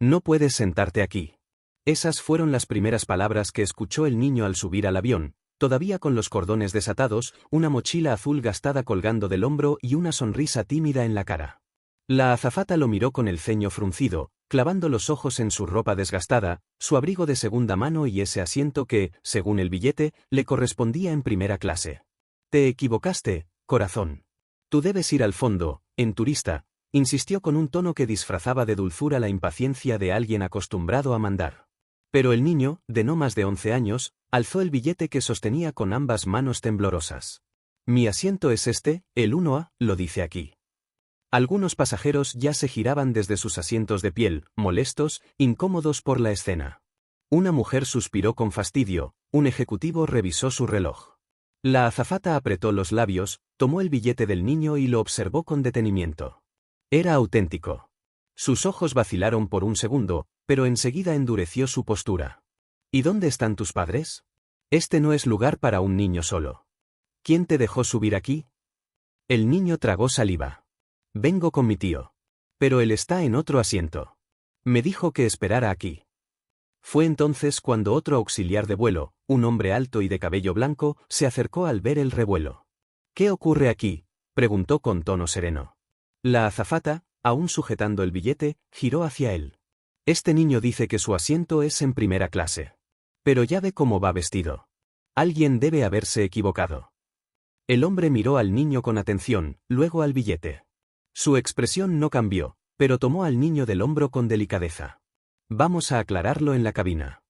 No puedes sentarte aquí. Esas fueron las primeras palabras que escuchó el niño al subir al avión, todavía con los cordones desatados, una mochila azul gastada colgando del hombro y una sonrisa tímida en la cara. La azafata lo miró con el ceño fruncido, clavando los ojos en su ropa desgastada, su abrigo de segunda mano y ese asiento que, según el billete, le correspondía en primera clase. Te equivocaste, corazón. Tú debes ir al fondo, en turista, insistió con un tono que disfrazaba de dulzura la impaciencia de alguien acostumbrado a mandar. Pero el niño, de no más de 11 años, alzó el billete que sostenía con ambas manos temblorosas. Mi asiento es este, el 1A, lo dice aquí. Algunos pasajeros ya se giraban desde sus asientos de piel, molestos, incómodos por la escena. Una mujer suspiró con fastidio, un ejecutivo revisó su reloj. La azafata apretó los labios, tomó el billete del niño y lo observó con detenimiento. Era auténtico. Sus ojos vacilaron por un segundo, pero enseguida endureció su postura. ¿Y dónde están tus padres? Este no es lugar para un niño solo. ¿Quién te dejó subir aquí? El niño tragó saliva. Vengo con mi tío. Pero él está en otro asiento. Me dijo que esperara aquí. Fue entonces cuando otro auxiliar de vuelo, un hombre alto y de cabello blanco, se acercó al ver el revuelo. ¿Qué ocurre aquí?, preguntó con tono sereno. La azafata, aún sujetando el billete, giró hacia él. Este niño dice que su asiento es en primera clase. Pero ya ve cómo va vestido. Alguien debe haberse equivocado. El hombre miró al niño con atención, luego al billete. Su expresión no cambió, pero tomó al niño del hombro con delicadeza. Vamos a aclararlo en la cabina.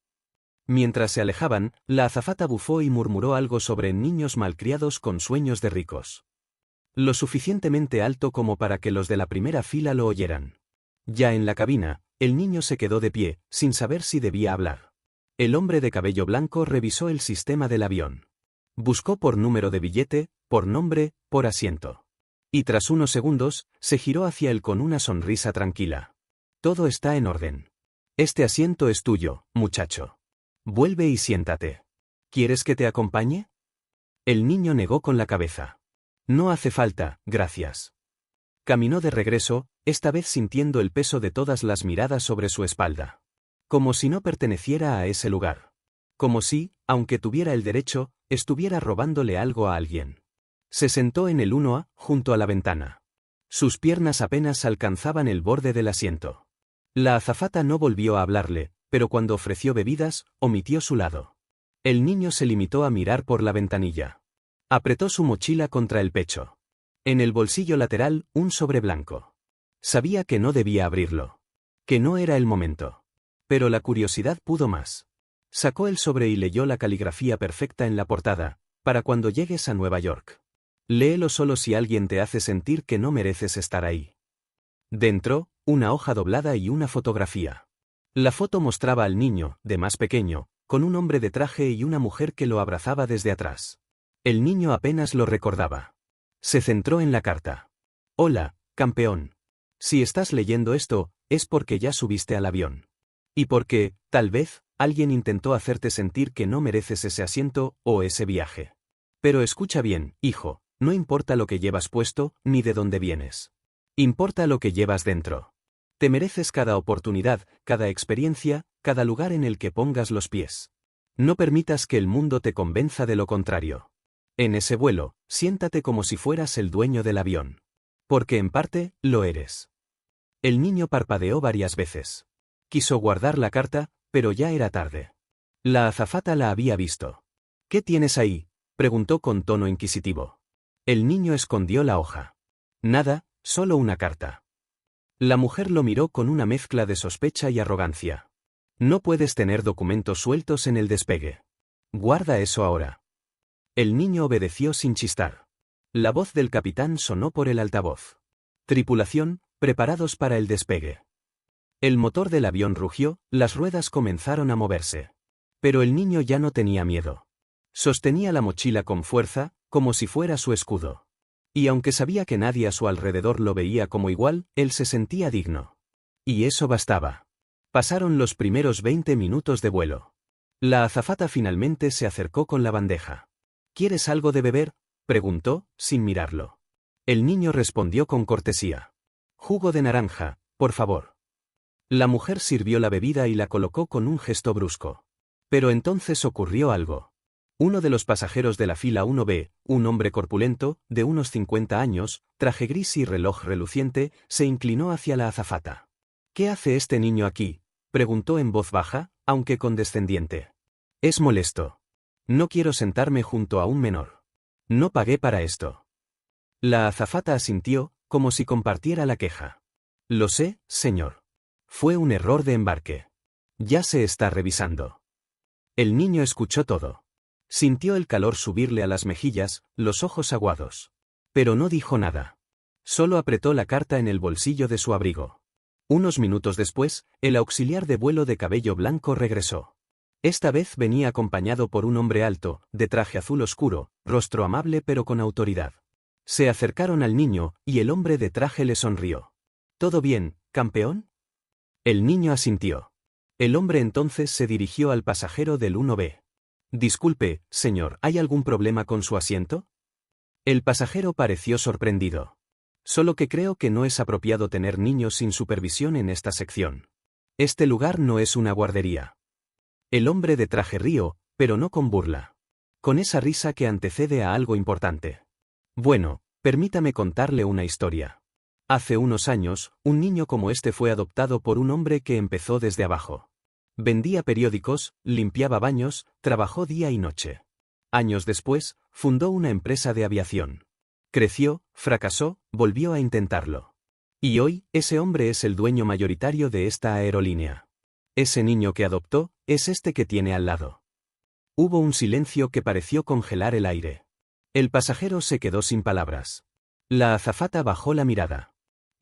Mientras se alejaban, la azafata bufó y murmuró algo sobre niños malcriados con sueños de ricos. Lo suficientemente alto como para que los de la primera fila lo oyeran. Ya en la cabina, el niño se quedó de pie, sin saber si debía hablar. El hombre de cabello blanco revisó el sistema del avión. Buscó por número de billete, por nombre, por asiento. Y tras unos segundos, se giró hacia él con una sonrisa tranquila. Todo está en orden. Este asiento es tuyo, muchacho. Vuelve y siéntate. ¿Quieres que te acompañe? El niño negó con la cabeza. No hace falta, gracias. Caminó de regreso, esta vez sintiendo el peso de todas las miradas sobre su espalda. Como si no perteneciera a ese lugar. Como si, aunque tuviera el derecho, estuviera robándole algo a alguien. Se sentó en el 1A, junto a la ventana. Sus piernas apenas alcanzaban el borde del asiento. La azafata no volvió a hablarle, pero cuando ofreció bebidas, omitió su lado. El niño se limitó a mirar por la ventanilla. Apretó su mochila contra el pecho. En el bolsillo lateral, un sobre blanco. Sabía que no debía abrirlo. Que no era el momento. Pero la curiosidad pudo más. Sacó el sobre y leyó la caligrafía perfecta en la portada, para cuando llegues a Nueva York. Léelo solo si alguien te hace sentir que no mereces estar ahí. Dentro, una hoja doblada y una fotografía. La foto mostraba al niño, de más pequeño, con un hombre de traje y una mujer que lo abrazaba desde atrás. El niño apenas lo recordaba. Se centró en la carta. Hola, campeón. Si estás leyendo esto, es porque ya subiste al avión. Y porque, tal vez, alguien intentó hacerte sentir que no mereces ese asiento o ese viaje. Pero escucha bien, hijo, no importa lo que llevas puesto, ni de dónde vienes. Importa lo que llevas dentro. Te mereces cada oportunidad, cada experiencia, cada lugar en el que pongas los pies. No permitas que el mundo te convenza de lo contrario. En ese vuelo, siéntate como si fueras el dueño del avión. Porque en parte, lo eres. El niño parpadeó varias veces. Quiso guardar la carta, pero ya era tarde. La azafata la había visto. ¿Qué tienes ahí?, preguntó con tono inquisitivo. El niño escondió la hoja. Nada, solo una carta. La mujer lo miró con una mezcla de sospecha y arrogancia. No puedes tener documentos sueltos en el despegue. Guarda eso ahora. El niño obedeció sin chistar. La voz del capitán sonó por el altavoz. Tripulación, preparados para el despegue. El motor del avión rugió, las ruedas comenzaron a moverse. Pero el niño ya no tenía miedo. Sostenía la mochila con fuerza, como si fuera su escudo. Y aunque sabía que nadie a su alrededor lo veía como igual, él se sentía digno. Y eso bastaba. Pasaron los primeros 20 minutos de vuelo. La azafata finalmente se acercó con la bandeja. ¿Quieres algo de beber?, preguntó, sin mirarlo. El niño respondió con cortesía. Jugo de naranja, por favor. La mujer sirvió la bebida y la colocó con un gesto brusco. Pero entonces ocurrió algo. Uno de los pasajeros de la fila 1B, un hombre corpulento, de unos 50 años, traje gris y reloj reluciente, se inclinó hacia la azafata. «¿Qué hace este niño aquí?», preguntó en voz baja, aunque condescendiente. «Es molesto. No quiero sentarme junto a un menor. No pagué para esto». La azafata asintió, como si compartiera la queja. «Lo sé, señor. Fue un error de embarque. Ya se está revisando». El niño escuchó todo. Sintió el calor subirle a las mejillas, los ojos aguados. Pero no dijo nada. Solo apretó la carta en el bolsillo de su abrigo. Unos minutos después, el auxiliar de vuelo de cabello blanco regresó. Esta vez venía acompañado por un hombre alto, de traje azul oscuro, rostro amable pero con autoridad. Se acercaron al niño, y el hombre de traje le sonrió. «¿Todo bien, campeón?». El niño asintió. El hombre entonces se dirigió al pasajero del 1B. «Disculpe, señor, ¿hay algún problema con su asiento?». El pasajero pareció sorprendido. «Solo que creo que no es apropiado tener niños sin supervisión en esta sección. Este lugar no es una guardería». El hombre de traje rió, pero no con burla. Con esa risa que antecede a algo importante. «Bueno, permítame contarle una historia. Hace unos años, un niño como este fue adoptado por un hombre que empezó desde abajo. Vendía periódicos, limpiaba baños, trabajó día y noche. Años después, fundó una empresa de aviación. Creció, fracasó, volvió a intentarlo. Y hoy, ese hombre es el dueño mayoritario de esta aerolínea. Ese niño que adoptó, es este que tiene al lado». Hubo un silencio que pareció congelar el aire. El pasajero se quedó sin palabras. La azafata bajó la mirada.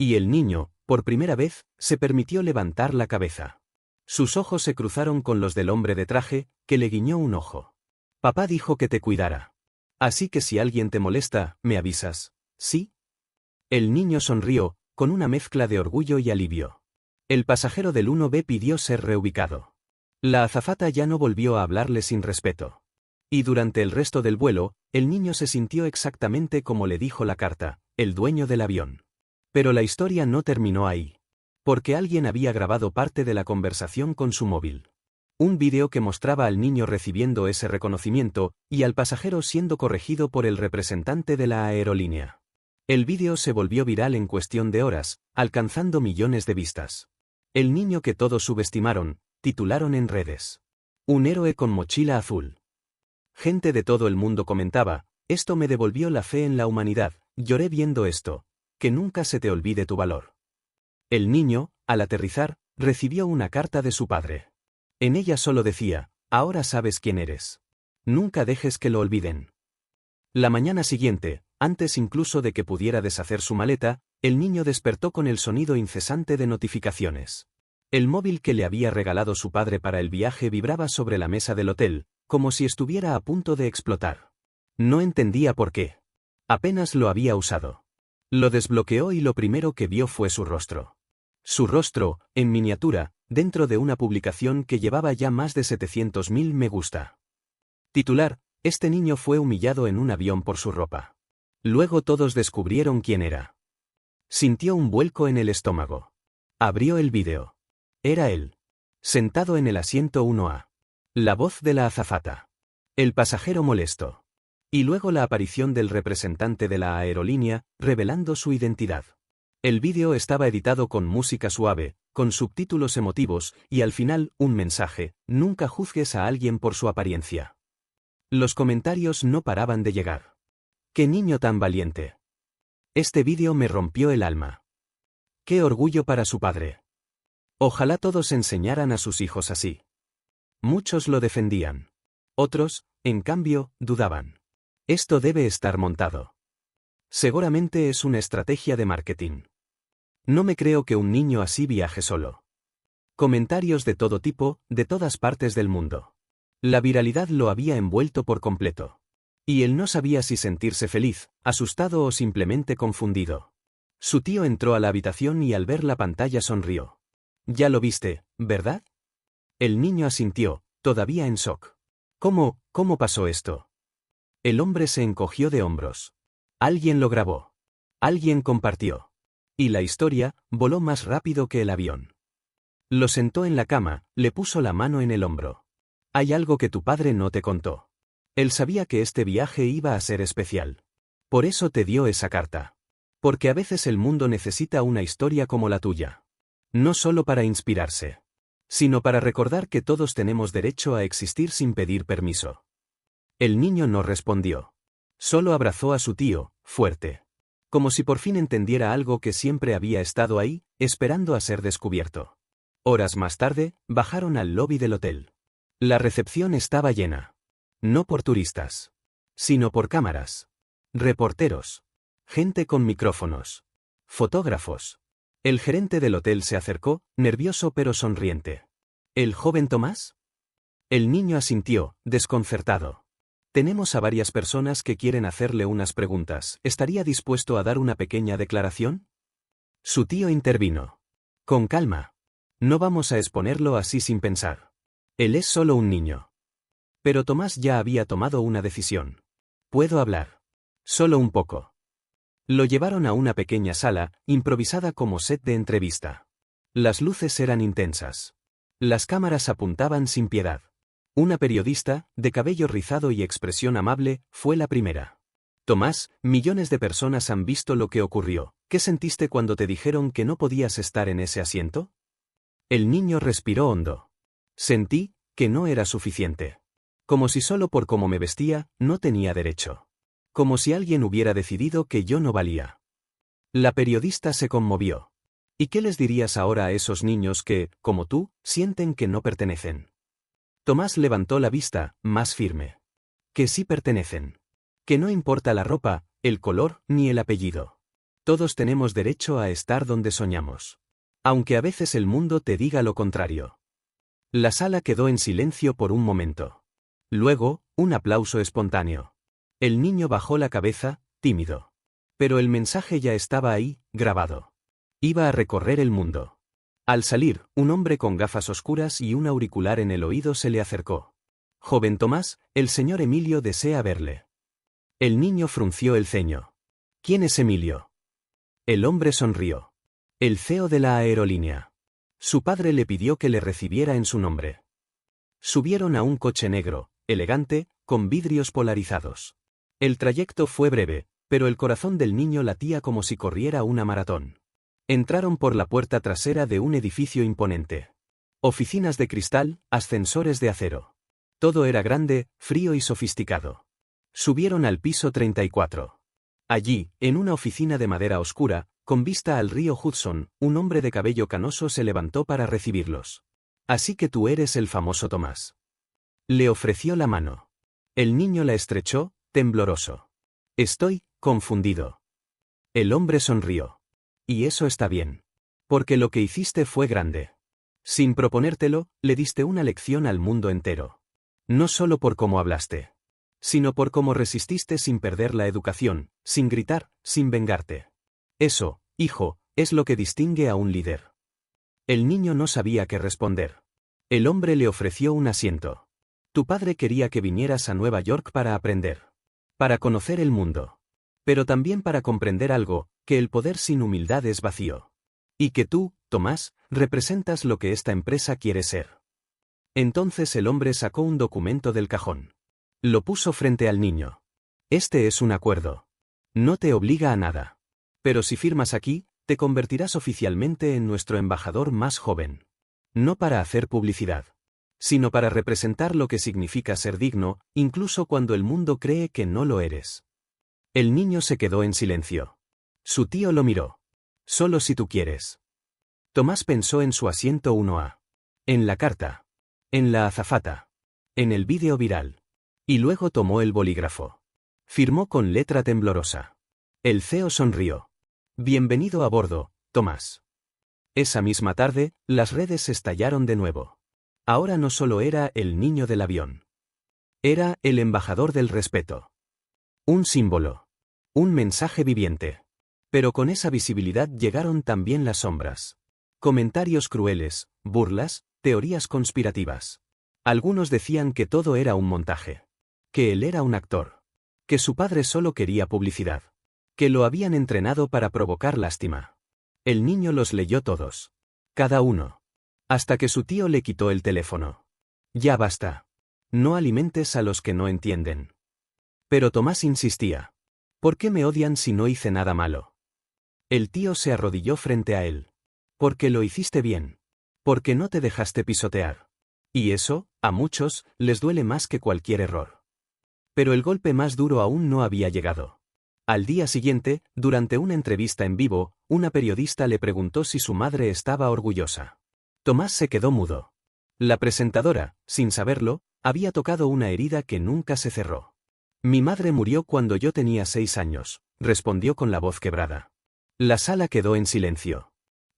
Y el niño, por primera vez, se permitió levantar la cabeza. Sus ojos se cruzaron con los del hombre de traje, que le guiñó un ojo. «Papá dijo que te cuidara. Así que si alguien te molesta, me avisas, ¿sí?». El niño sonrió, con una mezcla de orgullo y alivio. El pasajero del 1B pidió ser reubicado. La azafata ya no volvió a hablarle sin respeto. Y durante el resto del vuelo, el niño se sintió exactamente como le dijo la carta, el dueño del avión. Pero la historia no terminó ahí. Porque alguien había grabado parte de la conversación con su móvil. Un vídeo que mostraba al niño recibiendo ese reconocimiento, y al pasajero siendo corregido por el representante de la aerolínea. El vídeo se volvió viral en cuestión de horas, alcanzando millones de vistas. «El niño que todos subestimaron», titularon en redes. «Un héroe con mochila azul». Gente de todo el mundo comentaba: «Esto me devolvió la fe en la humanidad, lloré viendo esto. Que nunca se te olvide tu valor». El niño, al aterrizar, recibió una carta de su padre. En ella solo decía: «Ahora sabes quién eres. Nunca dejes que lo olviden». La mañana siguiente, antes incluso de que pudiera deshacer su maleta, el niño despertó con el sonido incesante de notificaciones. El móvil que le había regalado su padre para el viaje vibraba sobre la mesa del hotel, como si estuviera a punto de explotar. No entendía por qué. Apenas lo había usado. Lo desbloqueó y lo primero que vio fue su rostro. Su rostro, en miniatura, dentro de una publicación que llevaba ya más de 700.000 me gusta. Titular: «Este niño fue humillado en un avión por su ropa». Luego todos descubrieron quién era. Sintió un vuelco en el estómago. Abrió el vídeo. Era él. Sentado en el asiento 1A. La voz de la azafata. El pasajero molesto. Y luego la aparición del representante de la aerolínea, revelando su identidad. El vídeo estaba editado con música suave, con subtítulos emotivos, y al final, un mensaje: «Nunca juzgues a alguien por su apariencia». Los comentarios no paraban de llegar. «¡Qué niño tan valiente! Este vídeo me rompió el alma. ¡Qué orgullo para su padre! Ojalá todos enseñaran a sus hijos así». Muchos lo defendían. Otros, en cambio, dudaban. «Esto debe estar montado. Seguramente es una estrategia de marketing. No me creo que un niño así viaje solo». Comentarios de todo tipo, de todas partes del mundo. La viralidad lo había envuelto por completo. Y él no sabía si sentirse feliz, asustado o simplemente confundido. Su tío entró a la habitación y al ver la pantalla sonrió. «Ya lo viste, ¿verdad?». El niño asintió, todavía en shock. ¿Cómo pasó esto?». El hombre se encogió de hombros. Alguien lo grabó. Alguien compartió. Y la historia voló más rápido que el avión. Lo sentó en la cama, le puso la mano en el hombro. Hay algo que tu padre no te contó. Él sabía que este viaje iba a ser especial. Por eso te dio esa carta. Porque a veces el mundo necesita una historia como la tuya. No solo para inspirarse, sino para recordar que todos tenemos derecho a existir sin pedir permiso. El niño no respondió. Solo abrazó a su tío, fuerte. Como si por fin entendiera algo que siempre había estado ahí, esperando a ser descubierto. Horas más tarde, bajaron al lobby del hotel. La recepción estaba llena. No por turistas, sino por cámaras, reporteros, gente con micrófonos, fotógrafos. El gerente del hotel se acercó, nervioso pero sonriente. ¿El joven Tomás? El niño asintió, desconcertado. Tenemos a varias personas que quieren hacerle unas preguntas. ¿Estaría dispuesto a dar una pequeña declaración? Su tío intervino. Con calma. No vamos a exponerlo así sin pensar. Él es solo un niño. Pero Tomás ya había tomado una decisión. ¿Puedo hablar? Solo un poco. Lo llevaron a una pequeña sala, improvisada como set de entrevista. Las luces eran intensas. Las cámaras apuntaban sin piedad. Una periodista, de cabello rizado y expresión amable, fue la primera. Tomás, millones de personas han visto lo que ocurrió. ¿Qué sentiste cuando te dijeron que no podías estar en ese asiento? El niño respiró hondo. Sentí que no era suficiente. Como si solo por cómo me vestía, no tenía derecho. Como si alguien hubiera decidido que yo no valía. La periodista se conmovió. ¿Y qué les dirías ahora a esos niños que, como tú, sienten que no pertenecen? Tomás levantó la vista, más firme. Que sí pertenecen. Que no importa la ropa, el color, ni el apellido. Todos tenemos derecho a estar donde soñamos. Aunque a veces el mundo te diga lo contrario. La sala quedó en silencio por un momento. Luego, un aplauso espontáneo. El niño bajó la cabeza, tímido. Pero el mensaje ya estaba ahí, grabado. Iba a recorrer el mundo. Al salir, un hombre con gafas oscuras y un auricular en el oído se le acercó. Joven Tomás, el señor Emilio desea verle. El niño frunció el ceño. ¿Quién es Emilio? El hombre sonrió. El CEO de la aerolínea. Su padre le pidió que le recibiera en su nombre. Subieron a un coche negro, elegante, con vidrios polarizados. El trayecto fue breve, pero el corazón del niño latía como si corriera una maratón. Entraron por la puerta trasera de un edificio imponente. Oficinas de cristal, ascensores de acero. Todo era grande, frío y sofisticado. Subieron al piso 34. Allí, en una oficina de madera oscura, con vista al río Hudson, un hombre de cabello canoso se levantó para recibirlos. Así que tú eres el famoso Tomás. Le ofreció la mano. El niño la estrechó, tembloroso. Estoy confundido. El hombre sonrió. Y eso está bien. Porque lo que hiciste fue grande. Sin proponértelo, le diste una lección al mundo entero. No solo por cómo hablaste, sino por cómo resististe sin perder la educación, sin gritar, sin vengarte. Eso, hijo, es lo que distingue a un líder. El niño no sabía qué responder. El hombre le ofreció un asiento. Tu padre quería que vinieras a Nueva York para aprender. Para conocer el mundo. Pero también para comprender algo, que el poder sin humildad es vacío. Y que tú, Tomás, representas lo que esta empresa quiere ser. Entonces el hombre sacó un documento del cajón. Lo puso frente al niño. Este es un acuerdo. No te obliga a nada. Pero si firmas aquí, te convertirás oficialmente en nuestro embajador más joven. No para hacer publicidad, sino para representar lo que significa ser digno, incluso cuando el mundo cree que no lo eres. El niño se quedó en silencio. Su tío lo miró. Solo si tú quieres. Tomás pensó en su asiento 1A. En la carta. En la azafata. En el vídeo viral. Y luego tomó el bolígrafo. Firmó con letra temblorosa. El CEO sonrió. Bienvenido a bordo, Tomás. Esa misma tarde, las redes estallaron de nuevo. Ahora no solo era el niño del avión. Era el embajador del respeto. Un símbolo. Un mensaje viviente. Pero con esa visibilidad llegaron también las sombras. Comentarios crueles, burlas, teorías conspirativas. Algunos decían que todo era un montaje. Que él era un actor. Que su padre solo quería publicidad. Que lo habían entrenado para provocar lástima. El niño los leyó todos. Cada uno. Hasta que su tío le quitó el teléfono. Ya basta. No alimentes a los que no entienden. Pero Tomás insistía. ¿Por qué me odian si no hice nada malo? El tío se arrodilló frente a él. Porque lo hiciste bien. Porque no te dejaste pisotear. Y eso, a muchos, les duele más que cualquier error. Pero el golpe más duro aún no había llegado. Al día siguiente, durante una entrevista en vivo, una periodista le preguntó si su madre estaba orgullosa. Tomás se quedó mudo. La presentadora, sin saberlo, había tocado una herida que nunca se cerró. Mi madre murió cuando yo tenía 6 años, respondió con la voz quebrada. La sala quedó en silencio.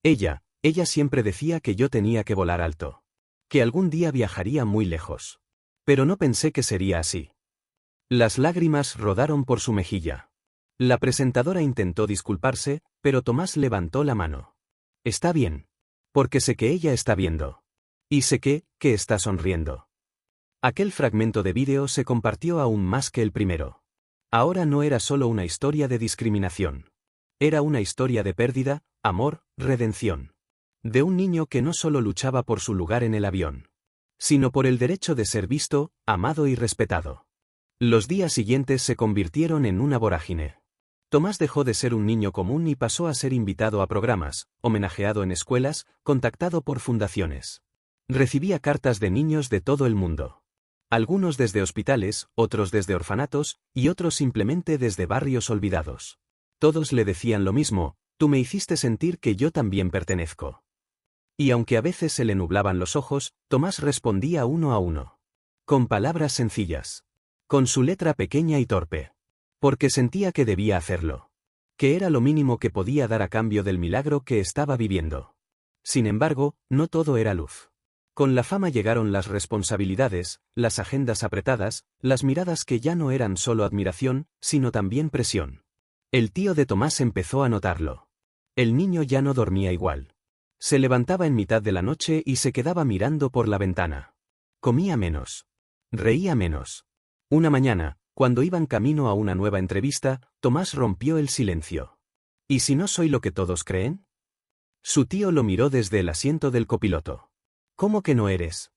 Ella siempre decía que yo tenía que volar alto. Que algún día viajaría muy lejos. Pero no pensé que sería así. Las lágrimas rodaron por su mejilla. La presentadora intentó disculparse, pero Tomás levantó la mano. Está bien. Porque sé que ella está viendo. Y sé que está sonriendo. Aquel fragmento de vídeo se compartió aún más que el primero. Ahora no era solo una historia de discriminación. Era una historia de pérdida, amor, redención. De un niño que no solo luchaba por su lugar en el avión, sino por el derecho de ser visto, amado y respetado. Los días siguientes se convirtieron en una vorágine. Tomás dejó de ser un niño común y pasó a ser invitado a programas, homenajeado en escuelas, contactado por fundaciones. Recibía cartas de niños de todo el mundo. Algunos desde hospitales, otros desde orfanatos, y otros simplemente desde barrios olvidados. Todos le decían lo mismo: tú me hiciste sentir que yo también pertenezco. Y aunque a veces se le nublaban los ojos, Tomás respondía uno a uno. Con palabras sencillas. Con su letra pequeña y torpe. Porque sentía que debía hacerlo. Que era lo mínimo que podía dar a cambio del milagro que estaba viviendo. Sin embargo, no todo era luz. Con la fama llegaron las responsabilidades, las agendas apretadas, las miradas que ya no eran solo admiración, sino también presión. El tío de Tomás empezó a notarlo. El niño ya no dormía igual. Se levantaba en mitad de la noche y se quedaba mirando por la ventana. Comía menos. Reía menos. Una mañana, cuando iban camino a una nueva entrevista, Tomás rompió el silencio. ¿Y si no soy lo que todos creen? Su tío lo miró desde el asiento del copiloto. ¿Cómo que no eres?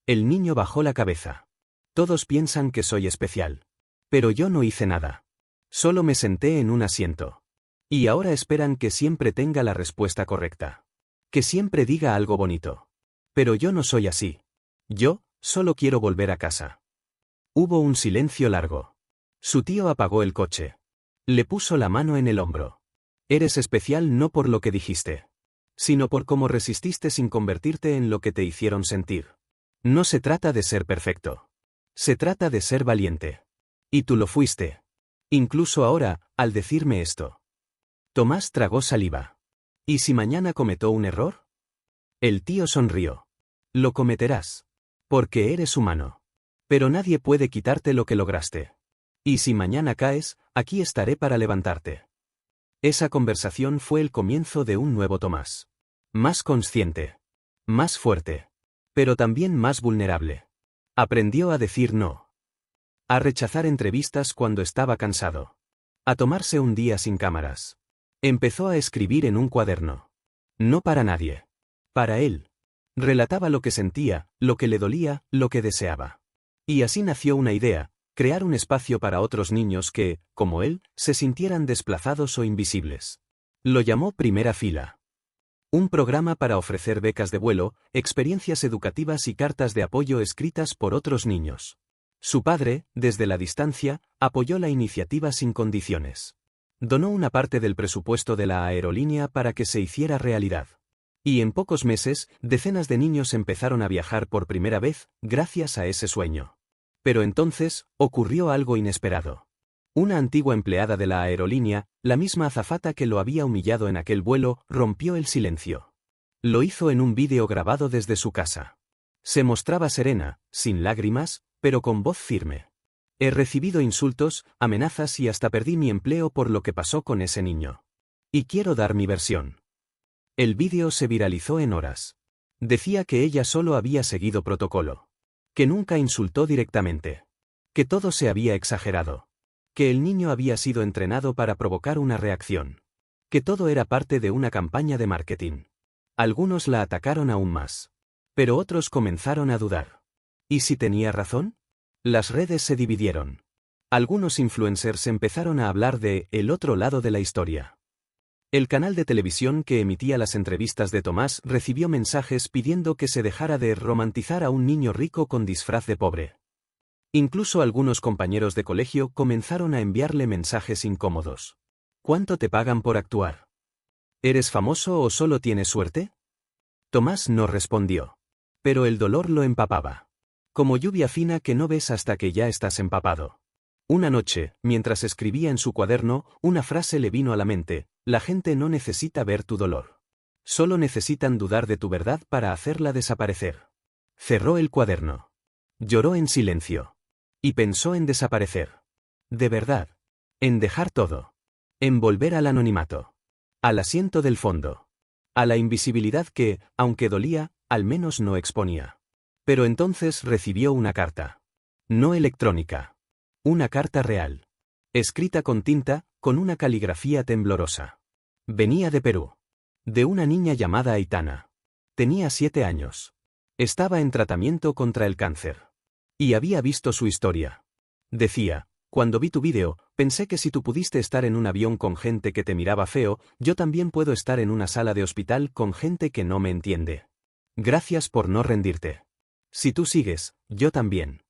El niño bajó la cabeza. Todos piensan que soy especial. Pero yo no hice nada. Solo me senté en un asiento. Y ahora esperan que siempre tenga la respuesta correcta. Que siempre diga algo bonito. Pero yo no soy así. Yo, solo quiero volver a casa. Hubo un silencio largo. Su tío apagó el coche. Le puso la mano en el hombro. Eres especial no por lo que dijiste, sino por cómo resististe sin convertirte en lo que te hicieron sentir. No se trata de ser perfecto. Se trata de ser valiente. Y tú lo fuiste. Incluso ahora, al decirme esto. Tomás tragó saliva. ¿Y si mañana cometo un error? El tío sonrió. Lo cometerás. Porque eres humano. Pero nadie puede quitarte lo que lograste. Y si mañana caes, aquí estaré para levantarte. Esa conversación fue el comienzo de un nuevo Tomás. Más consciente. Más fuerte. Pero también más vulnerable. Aprendió a decir no. A rechazar entrevistas cuando estaba cansado. A tomarse un día sin cámaras. Empezó a escribir en un cuaderno. No para nadie. Para él. Relataba lo que sentía, lo que le dolía, lo que deseaba. Y así nació una idea: crear un espacio para otros niños que, como él, se sintieran desplazados o invisibles. Lo llamó Primera Fila. Un programa para ofrecer becas de vuelo, experiencias educativas y cartas de apoyo escritas por otros niños. Su padre, desde la distancia, apoyó la iniciativa sin condiciones. Donó una parte del presupuesto de la aerolínea para que se hiciera realidad. Y en pocos meses, decenas de niños empezaron a viajar por primera vez, gracias a ese sueño. Pero entonces, ocurrió algo inesperado. Una antigua empleada de la aerolínea, la misma azafata que lo había humillado en aquel vuelo, rompió el silencio. Lo hizo en un vídeo grabado desde su casa. Se mostraba serena, sin lágrimas, pero con voz firme. He recibido insultos, amenazas y hasta perdí mi empleo por lo que pasó con ese niño. Y quiero dar mi versión. El vídeo se viralizó en horas. Decía que ella solo había seguido protocolo. Que nunca insultó directamente. Que todo se había exagerado. Que el niño había sido entrenado para provocar una reacción. Que todo era parte de una campaña de marketing. Algunos la atacaron aún más. Pero otros comenzaron a dudar. ¿Y si tenía razón? Las redes se dividieron. Algunos influencers empezaron a hablar de el otro lado de la historia. El canal de televisión que emitía las entrevistas de Tomás recibió mensajes pidiendo que se dejara de romantizar a un niño rico con disfraz de pobre. Incluso algunos compañeros de colegio comenzaron a enviarle mensajes incómodos. ¿Cuánto te pagan por actuar? ¿Eres famoso o solo tienes suerte? Tomás no respondió. Pero el dolor lo empapaba. Como lluvia fina que no ves hasta que ya estás empapado. Una noche, mientras escribía en su cuaderno, una frase le vino a la mente: la gente no necesita ver tu dolor. Solo necesitan dudar de tu verdad para hacerla desaparecer. Cerró el cuaderno. Lloró en silencio. Y pensó en desaparecer. De verdad. En dejar todo. En volver al anonimato. Al asiento del fondo. A la invisibilidad que, aunque dolía, al menos no exponía. Pero entonces recibió una carta. No electrónica. Una carta real. Escrita con tinta, con una caligrafía temblorosa. Venía de Perú. De una niña llamada Aitana. Tenía 7 años. Estaba en tratamiento contra el cáncer. Y había visto su historia. Decía: cuando vi tu vídeo, pensé que si tú pudiste estar en un avión con gente que te miraba feo, yo también puedo estar en una sala de hospital con gente que no me entiende. Gracias por no rendirte. Si tú sigues, yo también.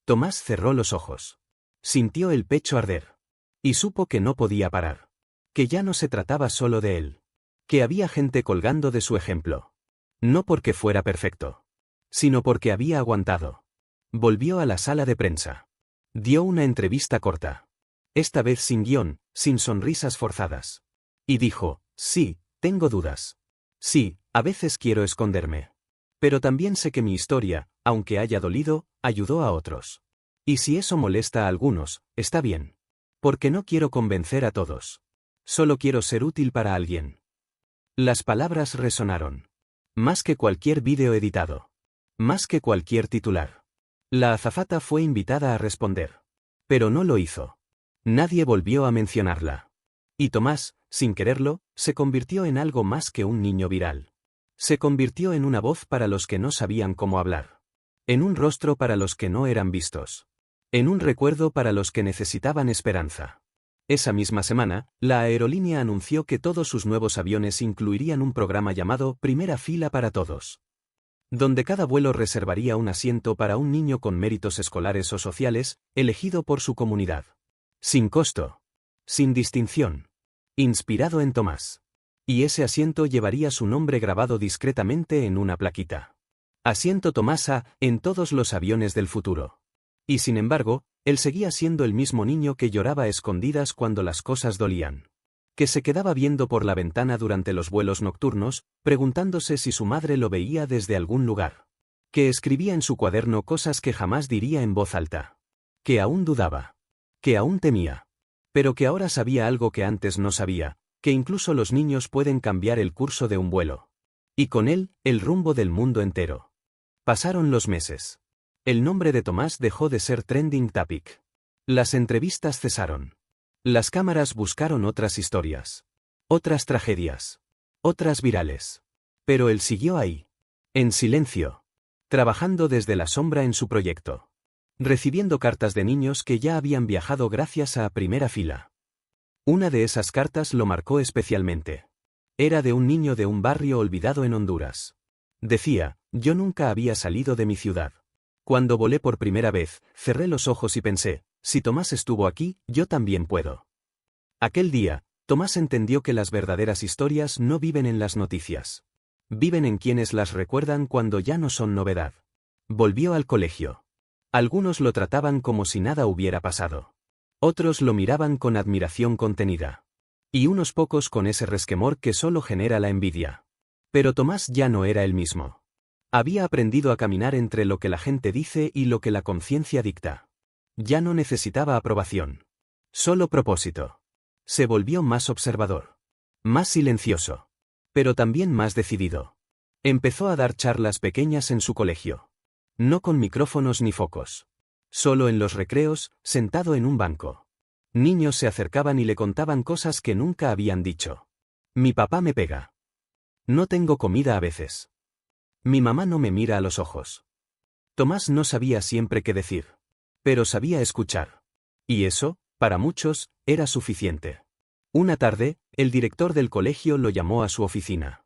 Tomás cerró los ojos. Sintió el pecho arder. Y supo que no podía parar. Que ya no se trataba solo de él. Que había gente colgando de su ejemplo. No porque fuera perfecto. Sino porque había aguantado. Volvió a la sala de prensa. Dio una entrevista corta. Esta vez sin guión, sin sonrisas forzadas. Y dijo: sí, tengo dudas. Sí, a veces quiero esconderme. Pero también sé que mi historia, aunque haya dolido, ayudó a otros. Y si eso molesta a algunos, está bien. Porque no quiero convencer a todos. Solo quiero ser útil para alguien. Las palabras resonaron. Más que cualquier vídeo editado. Más que cualquier titular. La azafata fue invitada a responder. Pero no lo hizo. Nadie volvió a mencionarla. Y Tomás, sin quererlo, se convirtió en algo más que un niño viral. Se convirtió en una voz para los que no sabían cómo hablar. En un rostro para los que no eran vistos. En un recuerdo para los que necesitaban esperanza. Esa misma semana, la aerolínea anunció que todos sus nuevos aviones incluirían un programa llamado Primera Fila para Todos. Donde cada vuelo reservaría un asiento para un niño con méritos escolares o sociales, elegido por su comunidad. Sin costo. Sin distinción. Inspirado en Tomás. Y ese asiento llevaría su nombre grabado discretamente en una plaquita. Asiento Tomasa, en todos los aviones del futuro. Y sin embargo, él seguía siendo el mismo niño que lloraba a escondidas cuando las cosas dolían. Que se quedaba viendo por la ventana durante los vuelos nocturnos, preguntándose si su madre lo veía desde algún lugar. Que escribía en su cuaderno cosas que jamás diría en voz alta. Que aún dudaba. Que aún temía. Pero que ahora sabía algo que antes no sabía, que incluso los niños pueden cambiar el curso de un vuelo. Y con él, el rumbo del mundo entero. Pasaron los meses. El nombre de Tomás dejó de ser trending topic. Las entrevistas cesaron. Las cámaras buscaron otras historias. Otras tragedias. Otras virales. Pero él siguió ahí. En silencio. Trabajando desde la sombra en su proyecto. Recibiendo cartas de niños que ya habían viajado gracias a Primera Fila. Una de esas cartas lo marcó especialmente. Era de un niño de un barrio olvidado en Honduras. Decía: yo nunca había salido de mi ciudad. Cuando volé por primera vez, cerré los ojos y pensé: si Tomás estuvo aquí, yo también puedo. Aquel día, Tomás entendió que las verdaderas historias no viven en las noticias. Viven en quienes las recuerdan cuando ya no son novedad. Volvió al colegio. Algunos lo trataban como si nada hubiera pasado. Otros lo miraban con admiración contenida. Y unos pocos con ese resquemor que solo genera la envidia. Pero Tomás ya no era el mismo. Había aprendido a caminar entre lo que la gente dice y lo que la conciencia dicta. Ya no necesitaba aprobación. Solo propósito. Se volvió más observador. Más silencioso. Pero también más decidido. Empezó a dar charlas pequeñas en su colegio. No con micrófonos ni focos. Solo en los recreos, sentado en un banco. Niños se acercaban y le contaban cosas que nunca habían dicho. Mi papá me pega. No tengo comida a veces. Mi mamá no me mira a los ojos. Tomás no sabía siempre qué decir. Pero sabía escuchar. Y eso, para muchos, era suficiente. Una tarde, el director del colegio lo llamó a su oficina.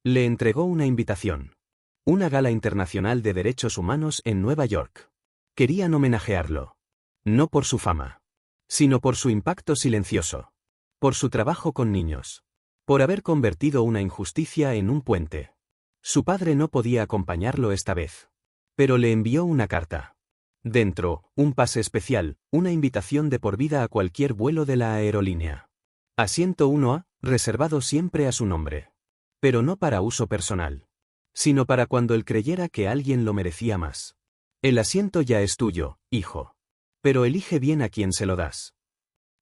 Le entregó una invitación. Una gala internacional de derechos humanos en Nueva York. Querían homenajearlo. No por su fama. Sino por su impacto silencioso. Por su trabajo con niños. Por haber convertido una injusticia en un puente. Su padre no podía acompañarlo esta vez. Pero le envió una carta. Dentro, un pase especial, una invitación de por vida a cualquier vuelo de la aerolínea. Asiento 1A, reservado siempre a su nombre. Pero no para uso personal. Sino para cuando él creyera que alguien lo merecía más. El asiento ya es tuyo, hijo. Pero elige bien a quién se lo das.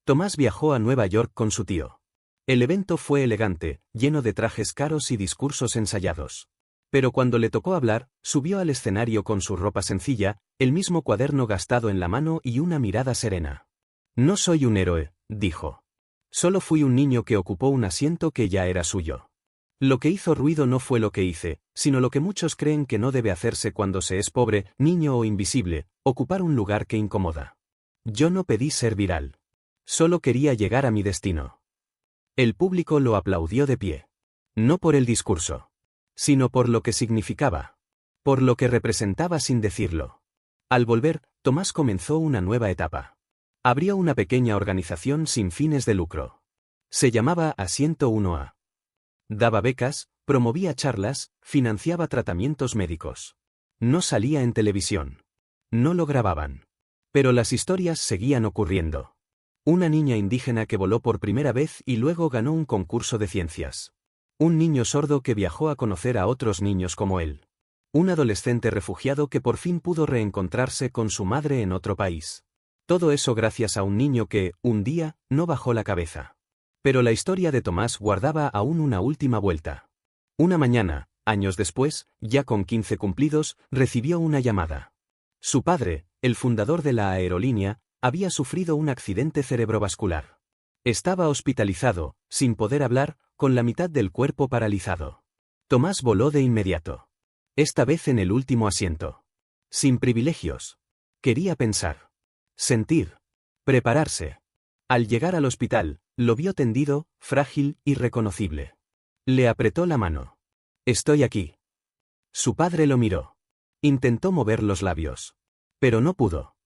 Tomás viajó a Nueva York con su tío. El evento fue elegante, lleno de trajes caros y discursos ensayados. Pero cuando le tocó hablar, subió al escenario con su ropa sencilla, el mismo cuaderno gastado en la mano y una mirada serena. No soy un héroe, dijo. Solo fui un niño que ocupó un asiento que ya era suyo. Lo que hizo ruido no fue lo que hice, sino lo que muchos creen que no debe hacerse cuando se es pobre, niño o invisible, ocupar un lugar que incomoda. Yo no pedí ser viral. Solo quería llegar a mi destino. El público lo aplaudió de pie. No por el discurso. Sino por lo que significaba. Por lo que representaba sin decirlo. Al volver, Tomás comenzó una nueva etapa. Abrió una pequeña organización sin fines de lucro. Se llamaba Asiento 1A. Daba becas, promovía charlas, financiaba tratamientos médicos. No salía en televisión. No lo grababan. Pero las historias seguían ocurriendo. Una niña indígena que voló por primera vez y luego ganó un concurso de ciencias. Un niño sordo que viajó a conocer a otros niños como él. Un adolescente refugiado que por fin pudo reencontrarse con su madre en otro país. Todo eso gracias a un niño que, un día, no bajó la cabeza. Pero la historia de Tomás guardaba aún una última vuelta. Una mañana, años después, ya con 15 cumplidos, recibió una llamada. Su padre, el fundador de la aerolínea, había sufrido un accidente cerebrovascular. Estaba hospitalizado, sin poder hablar, con la mitad del cuerpo paralizado. Tomás voló de inmediato. Esta vez en el último asiento. Sin privilegios. Quería pensar. Sentir. Prepararse. Al llegar al hospital, lo vio tendido, frágil, irreconocible. Le apretó la mano. Estoy aquí. Su padre lo miró. Intentó mover los labios. Pero no pudo.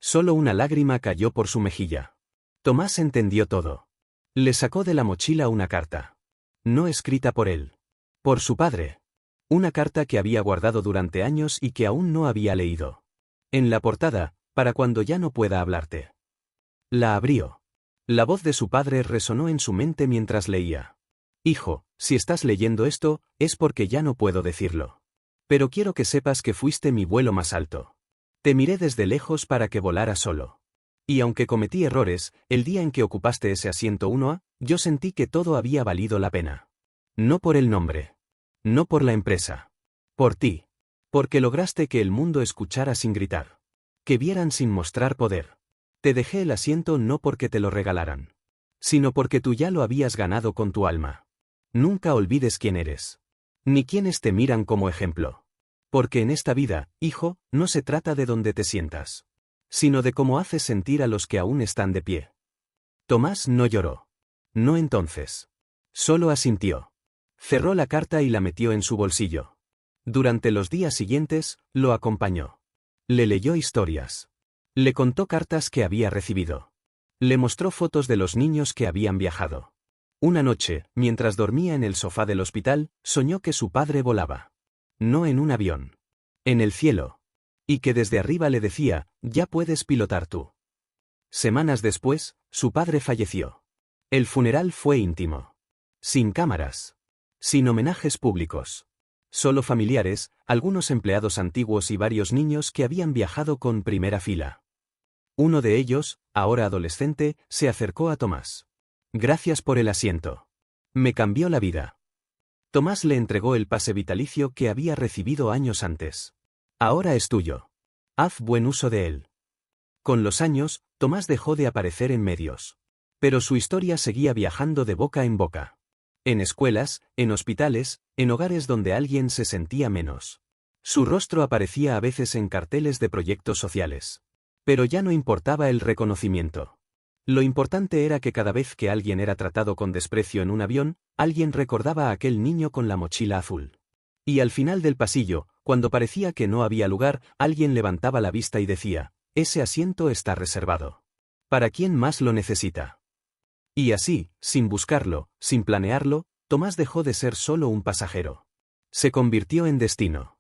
Solo una lágrima cayó por su mejilla. Tomás entendió todo. Le sacó de la mochila una carta. No escrita por él. Por su padre. Una carta que había guardado durante años y que aún no había leído. En la portada, para cuando ya no pueda hablarte. La abrió. La voz de su padre resonó en su mente mientras leía. Hijo, si estás leyendo esto, es porque ya no puedo decirlo. Pero quiero que sepas que fuiste mi vuelo más alto. Te miré desde lejos para que volara solo. Y aunque cometí errores, el día en que ocupaste ese asiento 1A, yo sentí que todo había valido la pena. No por el nombre. No por la empresa. Por ti. Porque lograste que el mundo escuchara sin gritar. Que vieran sin mostrar poder. Te dejé el asiento no porque te lo regalaran. Sino porque tú ya lo habías ganado con tu alma. Nunca olvides quién eres. Ni quienes te miran como ejemplo. Porque en esta vida, hijo, no se trata de dónde te sientas. Sino de cómo haces sentir a los que aún están de pie. Tomás no lloró. No entonces. Solo asintió. Cerró la carta y la metió en su bolsillo. Durante los días siguientes, lo acompañó. Le leyó historias. Le contó cartas que había recibido. Le mostró fotos de los niños que habían viajado. Una noche, mientras dormía en el sofá del hospital, soñó que su padre volaba. No en un avión. En el cielo. Y que desde arriba le decía, ya puedes pilotar tú. Semanas después, su padre falleció. El funeral fue íntimo. Sin cámaras. Sin homenajes públicos. Solo familiares, algunos empleados antiguos y varios niños que habían viajado con primera fila. Uno de ellos, ahora adolescente, se acercó a Tomás. Gracias por el asiento. Me cambió la vida. Tomás le entregó el pase vitalicio que había recibido años antes. Ahora es tuyo. Haz buen uso de él. Con los años, Tomás dejó de aparecer en medios. Pero su historia seguía viajando de boca en boca. En escuelas, en hospitales, en hogares donde alguien se sentía menos. Su rostro aparecía a veces en carteles de proyectos sociales. Pero ya no importaba el reconocimiento. Lo importante era que cada vez que alguien era tratado con desprecio en un avión, alguien recordaba a aquel niño con la mochila azul. Y al final del pasillo, cuando parecía que no había lugar, alguien levantaba la vista y decía, ese asiento está reservado. ¿Para quién más lo necesita? Y así, sin buscarlo, sin planearlo, Tomás dejó de ser solo un pasajero. Se convirtió en destino.